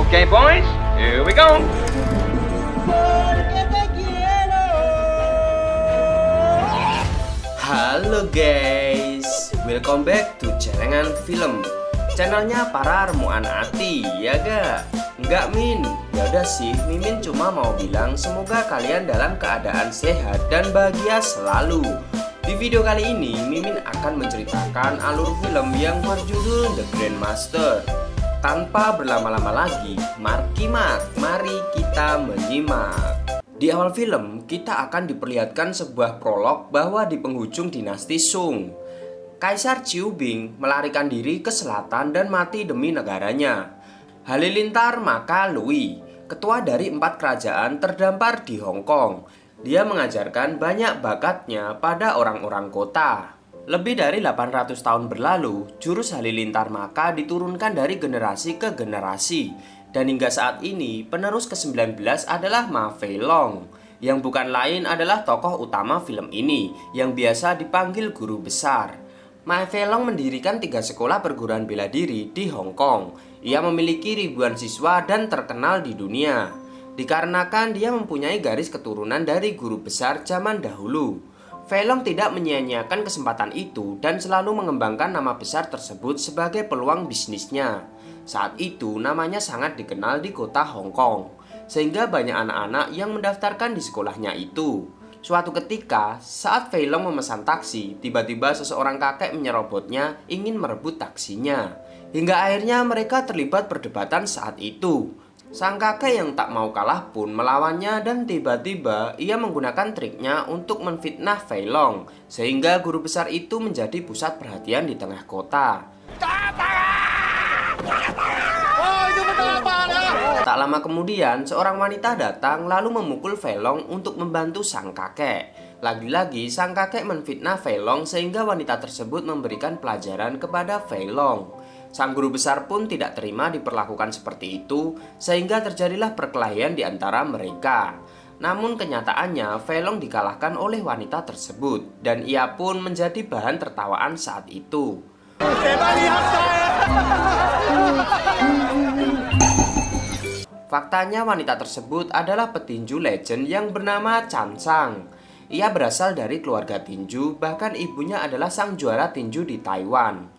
Okay, boys, here we go. Halo guys, welcome back to Celengan Film. Channelnya para remuan ati, ya ga? Enggak Min, yaudah sih, Mimin cuma mau bilang semoga kalian dalam keadaan sehat dan bahagia selalu. Di video kali ini, Mimin akan menceritakan alur film yang berjudul The Grandmaster. Tanpa berlama-lama lagi, mari kita menyimak. Di awal film, kita akan diperlihatkan sebuah prolog bahwa di penghujung dinasti Sung, Kaisar Chiu Bing melarikan diri ke selatan dan mati demi negaranya. Halilintar Maka Lui, ketua dari 4 kerajaan terdampar di Hong Kong. Dia mengajarkan banyak bakatnya pada orang-orang kota. Lebih dari 800 tahun berlalu, jurus Halilintar Maka diturunkan dari generasi ke generasi. Dan hingga saat ini, penerus ke-19 adalah Ma Fei Long, yang bukan lain adalah tokoh utama film ini, yang biasa dipanggil guru besar. Ma Fei Long mendirikan 3 sekolah perguruan bela diri di Hong Kong. Ia memiliki ribuan siswa dan terkenal di dunia, dikarenakan dia mempunyai garis keturunan dari guru besar zaman dahulu. Fei Long tidak menyia-nyiakan kesempatan itu dan selalu mengembangkan nama besar tersebut sebagai peluang bisnisnya. Saat itu namanya sangat dikenal di kota Hong Kong, sehingga banyak anak-anak yang mendaftarkan di sekolahnya itu. Suatu ketika, saat Fei Long memesan taksi, tiba-tiba seseorang kakek menyerobotnya ingin merebut taksinya. Hingga akhirnya mereka terlibat perdebatan saat itu. Sang kakek yang tak mau kalah pun melawannya dan tiba-tiba ia menggunakan triknya untuk menfitnah Fei Long, sehingga guru besar itu menjadi pusat perhatian di tengah kota. Tak lama kemudian, seorang wanita datang lalu memukul Fei Long untuk membantu sang kakek. Lagi-lagi, sang kakek menfitnah Fei Long sehingga wanita tersebut memberikan pelajaran kepada Fei Long. Sang guru besar pun tidak terima diperlakukan seperti itu, sehingga terjadilah perkelahian di antara mereka. Namun kenyataannya, Fei Long dikalahkan oleh wanita tersebut, dan ia pun menjadi bahan tertawaan saat itu. Faktanya wanita tersebut adalah petinju legend yang bernama Chan Sang. Ia berasal dari keluarga tinju, bahkan ibunya adalah sang juara tinju di Taiwan.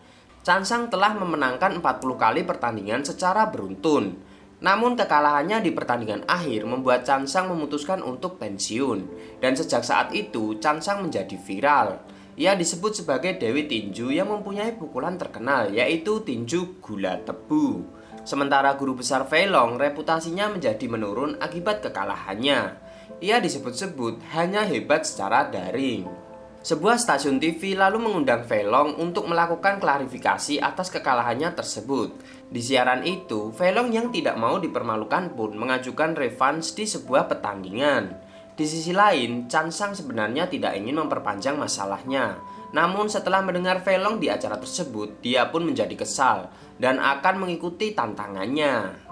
Chan Sang telah memenangkan 40 kali pertandingan secara beruntun. Namun kekalahannya di pertandingan akhir membuat Chan Sang memutuskan untuk pensiun. Dan sejak saat itu Chan Sang menjadi viral. Ia disebut sebagai Dewi Tinju yang mempunyai pukulan terkenal, yaitu tinju gula tebu. Sementara guru besar Fei Long reputasinya menjadi menurun akibat kekalahannya. Ia disebut-sebut hanya hebat secara daring. Sebuah stasiun TV lalu mengundang Fei Long untuk melakukan klarifikasi atas kekalahannya tersebut. Di siaran itu, Fei Long yang tidak mau dipermalukan pun mengajukan revanche di sebuah pertandingan. Di sisi lain, Chan Sang sebenarnya tidak ingin memperpanjang masalahnya. Namun setelah mendengar Fei Long di acara tersebut, dia pun menjadi kesal dan akan mengikuti tantangannya.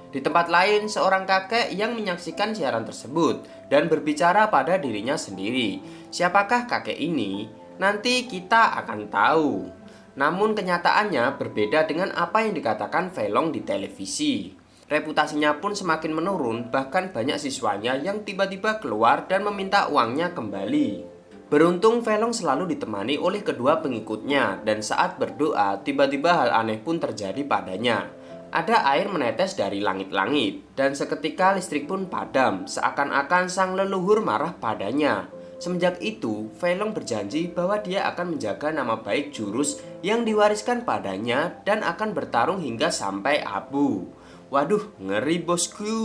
Di tempat lain, seorang kakek yang menyaksikan siaran tersebut dan berbicara pada dirinya sendiri. Siapakah kakek ini? Nanti kita akan tahu. Namun kenyataannya berbeda dengan apa yang dikatakan Fei Long di televisi. Reputasinya pun semakin menurun, bahkan banyak siswanya yang tiba-tiba keluar dan meminta uangnya kembali. Beruntung Fei Long selalu ditemani oleh kedua pengikutnya, dan saat berdoa tiba-tiba hal aneh pun terjadi padanya. Ada air menetes dari langit-langit, dan seketika listrik pun padam, seakan-akan sang leluhur marah padanya. Semenjak itu, Fei Long berjanji bahwa dia akan menjaga nama baik jurus yang diwariskan padanya dan akan bertarung hingga sampai abu. Waduh, ngeri bosku.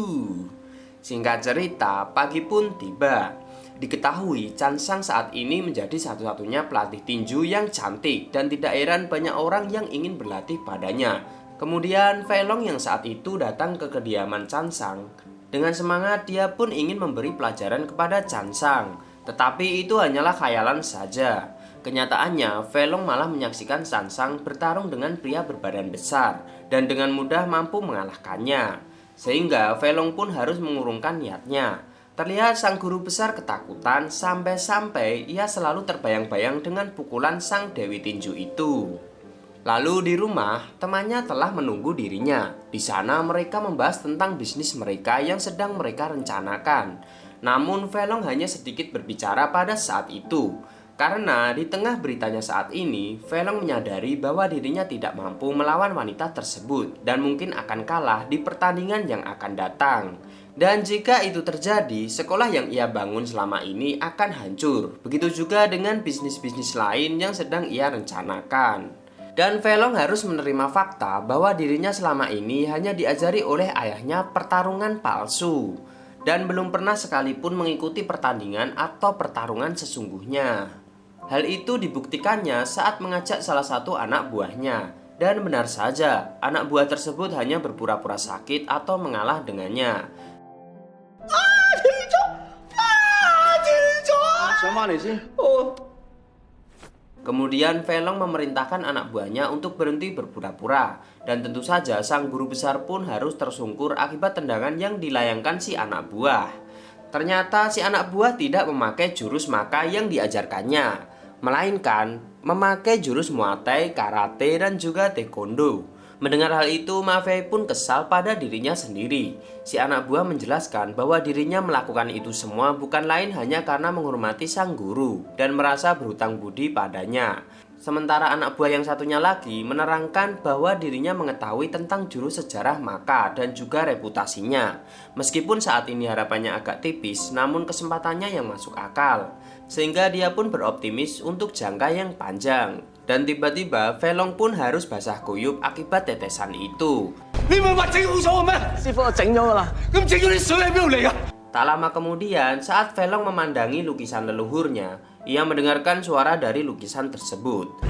Singkat cerita, pagi pun tiba. Diketahui Chan Sang saat ini menjadi satu-satunya pelatih tinju yang cantik dan tidak heran banyak orang yang ingin berlatih padanya. Kemudian Fei Long yang saat itu datang ke kediaman Chan Sang. Dengan semangat dia pun ingin memberi pelajaran kepada Chan Sang. Tetapi itu hanyalah khayalan saja. Kenyataannya Fei Long malah menyaksikan Chan Sang bertarung dengan pria berbadan besar dan dengan mudah mampu mengalahkannya. Sehingga Fei Long pun harus mengurungkan niatnya. Terlihat sang guru besar ketakutan sampai-sampai ia selalu terbayang-bayang dengan pukulan sang Dewi Tinju itu. Lalu di rumah, temannya telah menunggu dirinya. Di sana mereka membahas tentang bisnis mereka yang sedang mereka rencanakan. Namun Velong hanya sedikit berbicara pada saat itu. Karena di tengah beritanya saat ini, Velong menyadari bahwa dirinya tidak mampu melawan wanita tersebut dan mungkin akan kalah di pertandingan yang akan datang. Dan jika itu terjadi, sekolah yang ia bangun selama ini akan hancur. Begitu juga dengan bisnis-bisnis lain yang sedang ia rencanakan. Dan Velong harus menerima fakta bahwa dirinya selama ini hanya diajari oleh ayahnya pertarungan palsu dan belum pernah sekalipun mengikuti pertandingan atau pertarungan sesungguhnya. Hal itu dibuktikannya saat mengajak salah satu anak buahnya. Dan benar saja, anak buah tersebut hanya berpura-pura sakit atau mengalah dengannya. Kemudian Velong memerintahkan anak buahnya untuk berhenti berpura-pura. Dan tentu saja sang guru besar pun harus tersungkur akibat tendangan yang dilayangkan si anak buah. Ternyata si anak buah tidak memakai jurus maka yang diajarkannya, melainkan memakai jurus Muay Thai, Karate, dan juga Taekwondo. Mendengar hal itu, Ma Fei pun kesal pada dirinya sendiri. Si anak buah menjelaskan bahwa dirinya melakukan itu semua bukan lain hanya karena menghormati sang guru dan merasa berhutang budi padanya. Sementara anak buah yang satunya lagi menerangkan bahwa dirinya mengetahui tentang jurus sejarah Maka dan juga reputasinya. Meskipun saat ini harapannya agak tipis, namun kesempatannya yang masuk akal. Sehingga dia pun beroptimis untuk jangka yang panjang. Dan tiba-tiba Velong pun harus basah kuyup akibat tetesan itu. Tak lama kemudian, saat Velong memandangi lukisan leluhurnya, ia mendengarkan suara dari lukisan tersebut.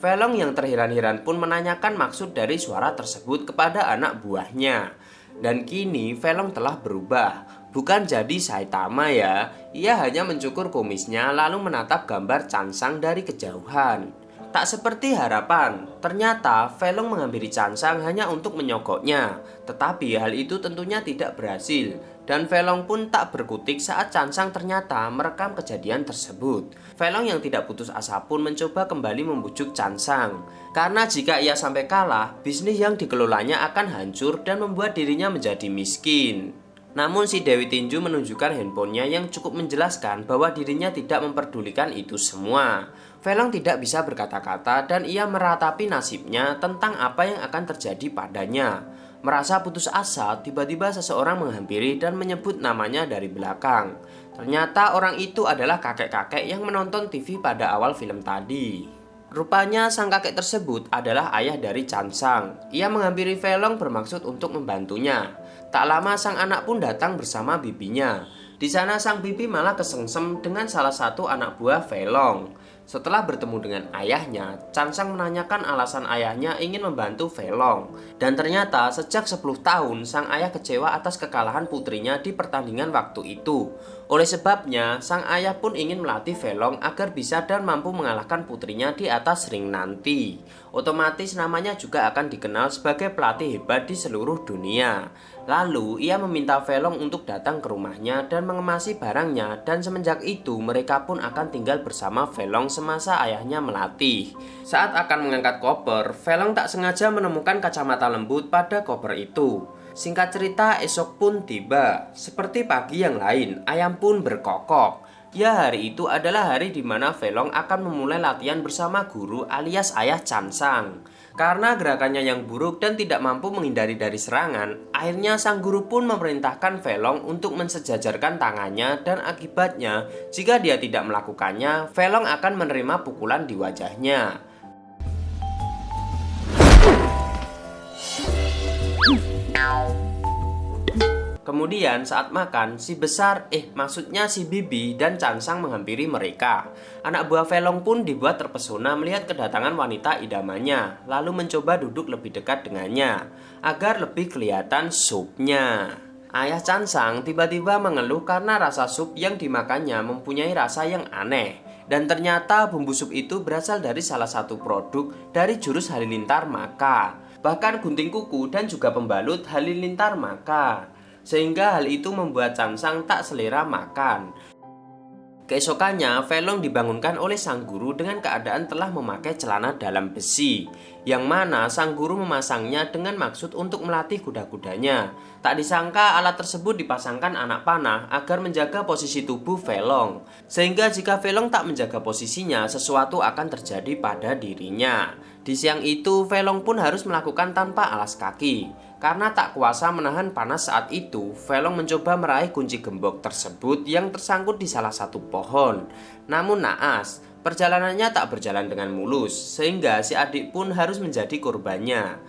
Velong yang terheran-heran pun menanyakan maksud dari suara tersebut kepada anak buahnya. Dan kini Velong telah berubah. Bukan jadi Saitama ya, ia hanya mencukur kumisnya lalu menatap gambar Chansang dari kejauhan. Tak seperti harapan, ternyata Velong menghampiri Chansang hanya untuk menyogoknya. Tetapi hal itu tentunya tidak berhasil. Dan Velong pun tak berkutik saat Chansang ternyata merekam kejadian tersebut. Velong yang tidak putus asa pun mencoba kembali membujuk Chansang. Karena jika ia sampai kalah, bisnis yang dikelolanya akan hancur dan membuat dirinya menjadi miskin. Namun si Dewi Tinju menunjukkan handphonenya yang cukup menjelaskan bahwa dirinya tidak memperdulikan itu semua. Velong tidak bisa berkata-kata dan ia meratapi nasibnya tentang apa yang akan terjadi padanya. Merasa putus asa, tiba-tiba seseorang menghampiri dan menyebut namanya dari belakang. Ternyata orang itu adalah kakek-kakek yang menonton TV pada awal film tadi. Rupanya sang kakek tersebut adalah ayah dari Chansang. Ia menghampiri Velong bermaksud untuk membantunya. Tak lama sang anak pun datang bersama bibinya. Di sana sang bibi malah kesengsem dengan salah satu anak buah Velong. Setelah bertemu dengan ayahnya, Chansang menanyakan alasan ayahnya ingin membantu Velong. Dan ternyata sejak 10 tahun sang ayah kecewa atas kekalahan putrinya di pertandingan waktu itu. Oleh sebabnya, sang ayah pun ingin melatih Velong agar bisa dan mampu mengalahkan putrinya di atas ring nanti. Otomatis namanya juga akan dikenal sebagai pelatih hebat di seluruh dunia. Lalu ia meminta Velong untuk datang ke rumahnya dan mengemasi barangnya. Dan semenjak itu mereka pun akan tinggal bersama Velong semasa ayahnya melatih. Saat akan mengangkat koper, Velong tak sengaja menemukan kacamata lembut pada koper itu. Singkat cerita, esok pun tiba. Seperti pagi yang lain, ayam pun berkokok. Ya, hari itu adalah hari di mana Velong akan memulai latihan bersama guru alias ayah Chansang. Karena gerakannya yang buruk dan tidak mampu menghindari dari serangan, akhirnya sang guru pun memerintahkan Velong untuk mensejajarkan tangannya dan akibatnya, jika dia tidak melakukannya, Velong akan menerima pukulan di wajahnya. Kemudian saat makan, si bibi dan Chansang menghampiri mereka. Anak buah Velong pun dibuat terpesona melihat kedatangan wanita idamannya, lalu mencoba duduk lebih dekat dengannya, agar lebih kelihatan supnya. Ayah Chansang tiba-tiba mengeluh karena rasa sup yang dimakannya mempunyai rasa yang aneh. Dan ternyata bumbu sup itu berasal dari salah satu produk dari jurus Halilintar Maka. Bahkan gunting kuku dan juga pembalut Halilintar Maka. Sehingga hal itu membuat Chansang tak selera makan. Keesokannya, Velong dibangunkan oleh sang guru dengan keadaan telah memakai celana dalam besi, yang mana sang guru memasangnya dengan maksud untuk melatih kuda-kudanya. Tak disangka alat tersebut dipasangkan anak panah agar menjaga posisi tubuh Velong, sehingga jika Velong tak menjaga posisinya, sesuatu akan terjadi pada dirinya. Di siang itu, Velong pun harus melakukan tanpa alas kaki. Karena tak kuasa menahan panas saat itu, Velong mencoba meraih kunci gembok tersebut yang tersangkut di salah satu pohon. Namun naas, perjalanannya tak berjalan dengan mulus, sehingga si adik pun harus menjadi korbannya.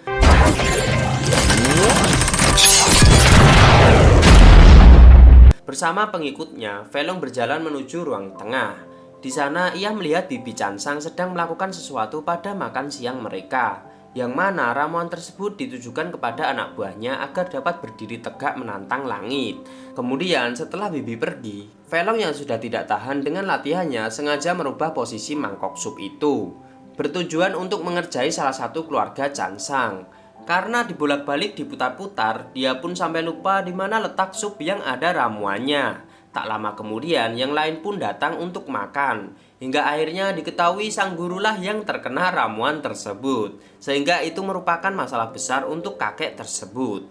Bersama pengikutnya, Velong berjalan menuju ruang tengah. Di sana ia melihat Bibi Cansang sedang melakukan sesuatu pada makan siang mereka, yang mana ramuan tersebut ditujukan kepada anak buahnya agar dapat berdiri tegak menantang langit. Kemudian setelah Bibi pergi, Velong yang sudah tidak tahan dengan latihannya sengaja merubah posisi mangkok sup itu, bertujuan untuk mengerjai salah satu keluarga Cansang. Karena dibolak-balik diputar-putar, dia pun sampai lupa di mana letak sup yang ada ramuannya. Tak lama kemudian yang lain pun datang untuk makan, hingga akhirnya diketahui sang gurulah yang terkena ramuan tersebut, sehingga itu merupakan masalah besar untuk kakek tersebut.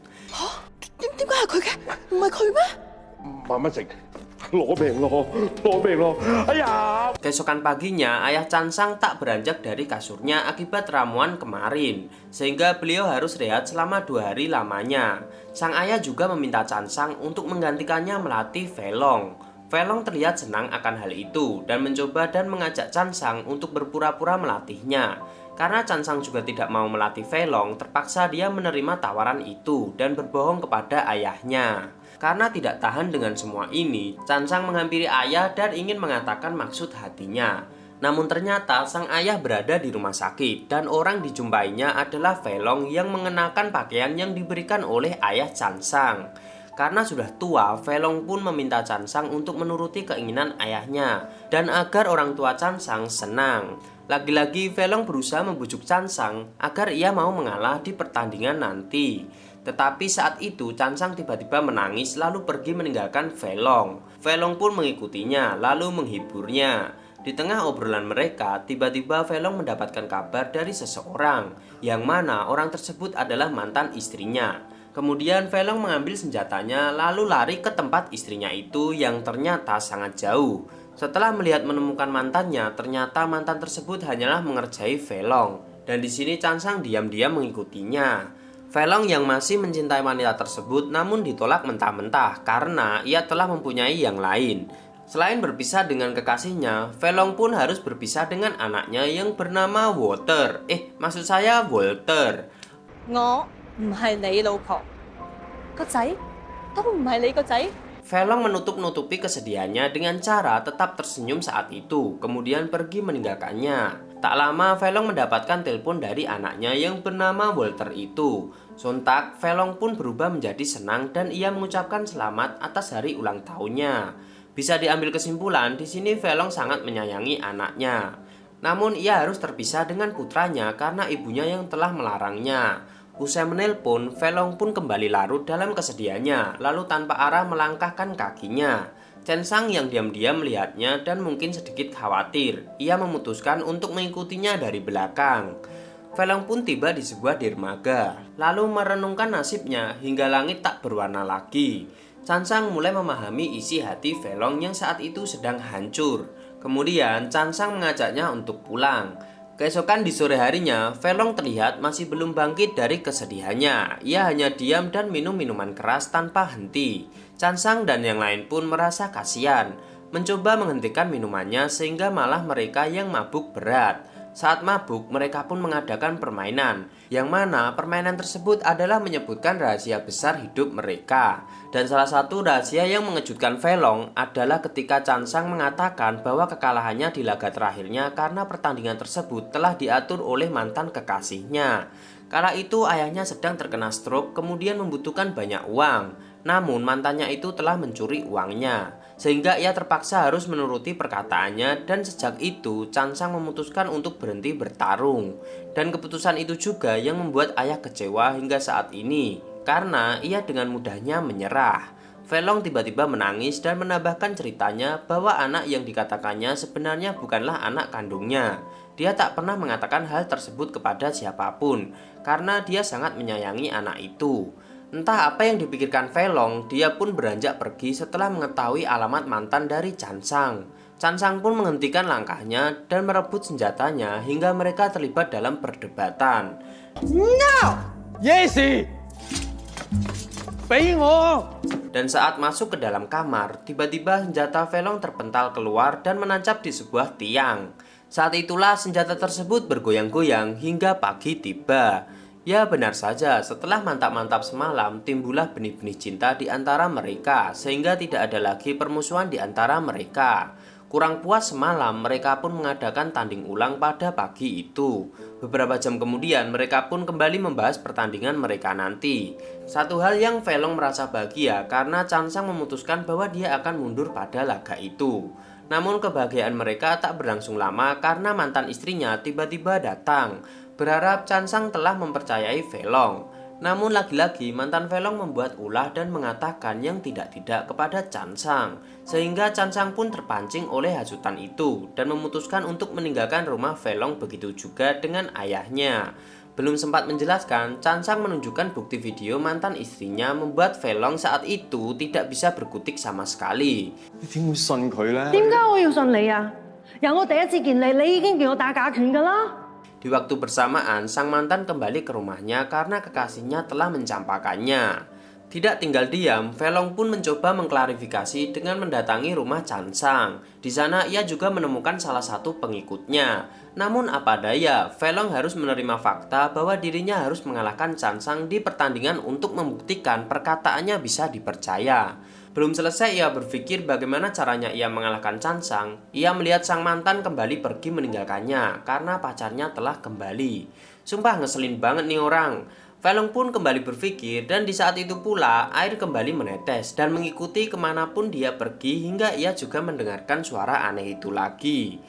Keesokan paginya, ayah Cansang tak beranjak dari kasurnya akibat ramuan kemarin, sehingga beliau harus rehat selama 2 hari lamanya. Sang ayah juga meminta Cansang untuk menggantikannya melatih Velong. Velong terlihat senang akan hal itu dan mencoba dan mengajak Cansang untuk berpura-pura melatihnya. Karena Cansang juga tidak mau melatih Velong, terpaksa dia menerima tawaran itu dan berbohong kepada ayahnya. Karena tidak tahan dengan semua ini, Cansang menghampiri ayah dan ingin mengatakan maksud hatinya. Namun ternyata sang ayah berada di rumah sakit dan orang dijumpainya adalah Velong yang mengenakan pakaian yang diberikan oleh ayah Cansang. Karena sudah tua, Velong pun meminta Cansang untuk menuruti keinginan ayahnya dan agar orang tua Cansang senang. Lagi-lagi Velong berusaha membujuk Cansang agar ia mau mengalah di pertandingan nanti. Tetapi saat itu Cansang tiba-tiba menangis lalu pergi meninggalkan Velong. Velong pun mengikutinya lalu menghiburnya. Di tengah obrolan mereka, tiba-tiba Velong mendapatkan kabar dari seseorang, yang mana orang tersebut adalah mantan istrinya. Kemudian Velong mengambil senjatanya lalu lari ke tempat istrinya itu yang ternyata sangat jauh. Setelah melihat menemukan mantannya, ternyata mantan tersebut hanyalah mengerjai Velong. Dan di sini Cansang diam-diam mengikutinya. Velong yang masih mencintai wanita tersebut namun ditolak mentah-mentah karena ia telah mempunyai yang lain. Selain berpisah dengan kekasihnya, Velong pun harus berpisah dengan anaknya yang bernama Walter. Maksud saya Walter. Velong menutup-nutupi kesedihannya dengan cara tetap tersenyum saat itu, kemudian pergi meninggalkannya. Tak lama Velong mendapatkan telepon dari anaknya yang bernama Walter itu. Sontak Velong pun berubah menjadi senang dan ia mengucapkan selamat atas hari ulang tahunnya. Bisa diambil kesimpulan, di sini Velong sangat menyayangi anaknya. Namun ia harus terpisah dengan putranya karena ibunya yang telah melarangnya. Usai menelpon, Velong pun kembali larut dalam kesedihannya, lalu tanpa arah melangkahkan kakinya. Cansang yang diam-diam melihatnya dan mungkin sedikit khawatir. Ia memutuskan untuk mengikutinya dari belakang. Velong pun tiba di sebuah dermaga, lalu merenungkan nasibnya hingga langit tak berwarna lagi. Cansang mulai memahami isi hati Velong yang saat itu sedang hancur. Kemudian Cansang mengajaknya untuk pulang. Keesokan di sore harinya, Velong terlihat masih belum bangkit dari kesedihannya. Ia hanya diam dan minum minuman keras tanpa henti. Cansang dan yang lain pun merasa kasihan, mencoba menghentikan minumannya sehingga malah mereka yang mabuk berat. Saat mabuk, mereka pun mengadakan permainan, yang mana permainan tersebut adalah menyebutkan rahasia besar hidup mereka. Dan salah satu rahasia yang mengejutkan Velong adalah ketika Cansang mengatakan bahwa kekalahannya di laga terakhirnya karena pertandingan tersebut telah diatur oleh mantan kekasihnya. Kala itu ayahnya sedang terkena stroke kemudian membutuhkan banyak uang. Namun mantannya itu telah mencuri uangnya, sehingga ia terpaksa harus menuruti perkataannya. Dan sejak itu Cansang memutuskan untuk berhenti bertarung. Dan keputusan itu juga yang membuat ayah kecewa hingga saat ini, karena ia dengan mudahnya menyerah. Velong tiba-tiba menangis dan menambahkan ceritanya bahwa anak yang dikatakannya sebenarnya bukanlah anak kandungnya. Dia tak pernah mengatakan hal tersebut kepada siapapun karena dia sangat menyayangi anak itu. Entah apa yang dipikirkan Velong, dia pun beranjak pergi setelah mengetahui alamat mantan dari Chansang. Chansang pun menghentikan langkahnya dan merebut senjatanya hingga mereka terlibat dalam perdebatan. No! Yes! Dan saat masuk ke dalam kamar, tiba-tiba senjata Velong terpental keluar dan menancap di sebuah tiang. Saat itulah senjata tersebut bergoyang-goyang hingga pagi tiba. Ya benar saja, setelah mantap-mantap semalam, timbullah benih-benih cinta di antara mereka, sehingga tidak ada lagi permusuhan di antara mereka. Kurang puas semalam, mereka pun mengadakan tanding ulang pada pagi itu. Beberapa jam kemudian, mereka pun kembali membahas pertandingan mereka nanti. Satu hal yang Velong merasa bahagia karena Chansang memutuskan bahwa dia akan mundur pada laga itu. Namun kebahagiaan mereka tak berlangsung lama karena mantan istrinya tiba-tiba datang. Berharap Chansang telah mempercayai Velong. Namun lagi-lagi mantan Velong membuat ulah dan mengatakan yang tidak-tidak kepada Chansang, sehingga Chansang pun terpancing oleh hasutan itu dan memutuskan untuk meninggalkan rumah Velong, begitu juga dengan ayahnya. Belum sempat menjelaskan, Chansang menunjukkan bukti video mantan istrinya membuat Velong saat itu tidak bisa berkutik sama sekali.點會信佢呢？點解我要信你啊？由我第一次見你，你已經叫我打假拳㗎啦。 Di waktu bersamaan, sang mantan kembali ke rumahnya karena kekasihnya telah mencampakannya. Tidak tinggal diam, Velong pun mencoba mengklarifikasi dengan mendatangi rumah Chansang. Di sana ia juga menemukan salah satu pengikutnya. Namun apa daya, Velong harus menerima fakta bahwa dirinya harus mengalahkan Chansang di pertandingan untuk membuktikan perkataannya bisa dipercaya. Belum selesai ia berpikir bagaimana caranya ia mengalahkan Chansang, ia melihat sang mantan kembali pergi meninggalkannya karena pacarnya telah kembali. Sumpah ngeselin banget nih orang. Velong pun kembali berpikir dan di saat itu pula air kembali menetes dan mengikuti kemanapun dia pergi hingga ia juga mendengarkan suara aneh itu lagi.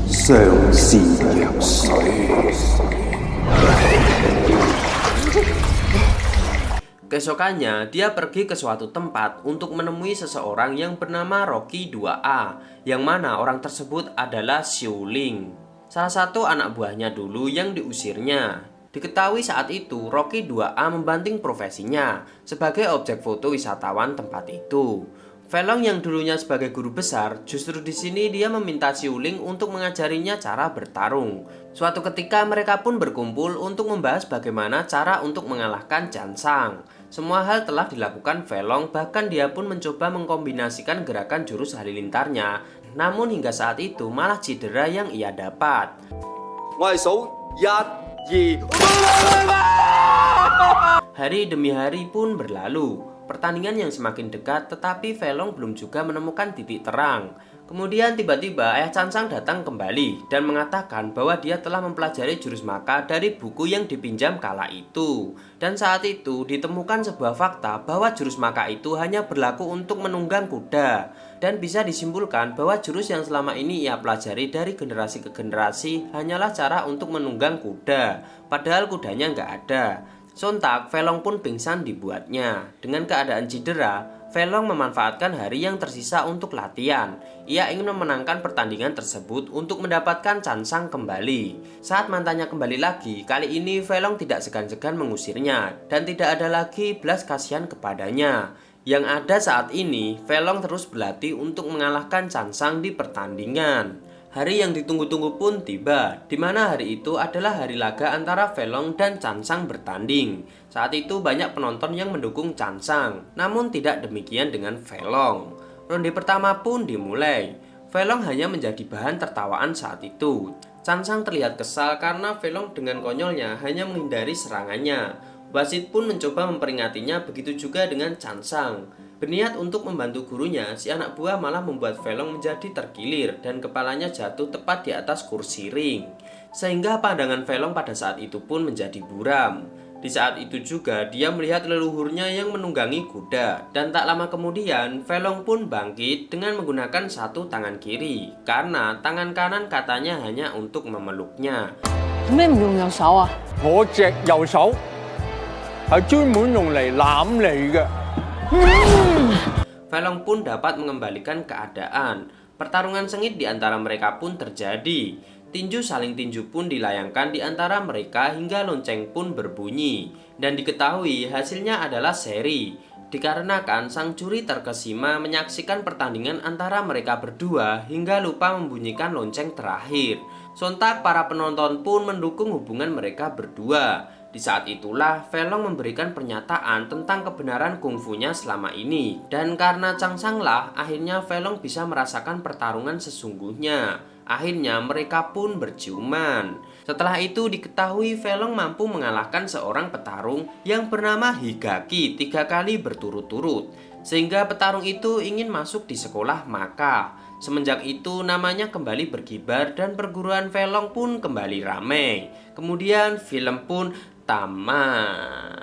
Keesokannya, dia pergi ke suatu tempat untuk menemui seseorang yang bernama Rocky 2A, yang mana orang tersebut adalah Xiu Ling, salah satu anak buahnya dulu yang diusirnya. Diketahui saat itu, Rocky 2A membanting profesinya sebagai objek foto wisatawan tempat itu. Velong yang dulunya sebagai guru besar, justru di sini dia meminta Xiu Ling untuk mengajarinya cara bertarung. Suatu ketika mereka pun berkumpul untuk membahas bagaimana cara untuk mengalahkan Chansang. Semua hal telah dilakukan Velong, bahkan dia pun mencoba mengkombinasikan gerakan jurus halilintarnya. Namun hingga saat itu malah cedera yang ia dapat. Hari demi hari pun berlalu. Pertandingan yang semakin dekat, tetapi Velong belum juga menemukan titik terang. Kemudian tiba-tiba ayah Chansang datang kembali dan mengatakan bahwa dia telah mempelajari jurus maka dari buku yang dipinjam kala itu. Dan saat itu ditemukan sebuah fakta bahwa jurus maka itu hanya berlaku untuk menunggang kuda. Dan bisa disimpulkan bahwa jurus yang selama ini ia pelajari dari generasi ke generasi hanyalah cara untuk menunggang kuda. Padahal kudanya nggak ada. Sontak, Velong pun pingsan dibuatnya. Dengan keadaan cedera, Velong memanfaatkan hari yang tersisa untuk latihan. Ia ingin memenangkan pertandingan tersebut untuk mendapatkan Chansang kembali. Saat mantannya kembali lagi, kali ini Velong tidak segan-segan mengusirnya dan tidak ada lagi belas kasihan kepadanya. Yang ada saat ini, Velong terus berlatih untuk mengalahkan Chansang di pertandingan. Hari yang ditunggu-tunggu pun tiba, di mana hari itu adalah hari laga antara Velong dan Chansang bertanding. Saat itu banyak penonton yang mendukung Chansang, namun tidak demikian dengan Velong. Ronde pertama pun dimulai. Velong hanya menjadi bahan tertawaan saat itu. Chansang terlihat kesal karena Velong dengan konyolnya hanya menghindari serangannya. Wasit pun mencoba memperingatinya, begitu juga dengan Chansang. Berniat untuk membantu gurunya, si anak buah malah membuat Velong menjadi terkilir dan kepalanya jatuh tepat di atas kursi ring. Sehingga pandangan Velong pada saat itu pun menjadi buram. Di saat itu juga dia melihat leluhurnya yang menunggangi kuda. Dan tak lama kemudian Velong pun bangkit dengan menggunakan satu tangan kiri, karena tangan kanan katanya hanya untuk memeluknya. Felong pun dapat mengembalikan keadaan. Pertarungan sengit di antara mereka pun terjadi. Tinju saling tinju pun dilayangkan di antara mereka hingga lonceng pun berbunyi. Dan diketahui hasilnya adalah seri. Dikarenakan sang juri terkesima menyaksikan pertandingan antara mereka berdua hingga lupa membunyikan lonceng terakhir. Sontak para penonton pun mendukung hubungan mereka berdua. Di saat itulah Felong memberikan pernyataan tentang kebenaran kungfunya selama ini. Dan karena Changsang lah akhirnya Felong bisa merasakan pertarungan sesungguhnya. Akhirnya mereka pun berciuman. Setelah itu diketahui Felong mampu mengalahkan seorang petarung yang bernama Higaki 3 kali berturut-turut. Sehingga petarung itu ingin masuk di sekolah Maka. Semenjak itu namanya kembali berkibar dan perguruan Felong pun kembali ramai. Kemudian film pun tamat.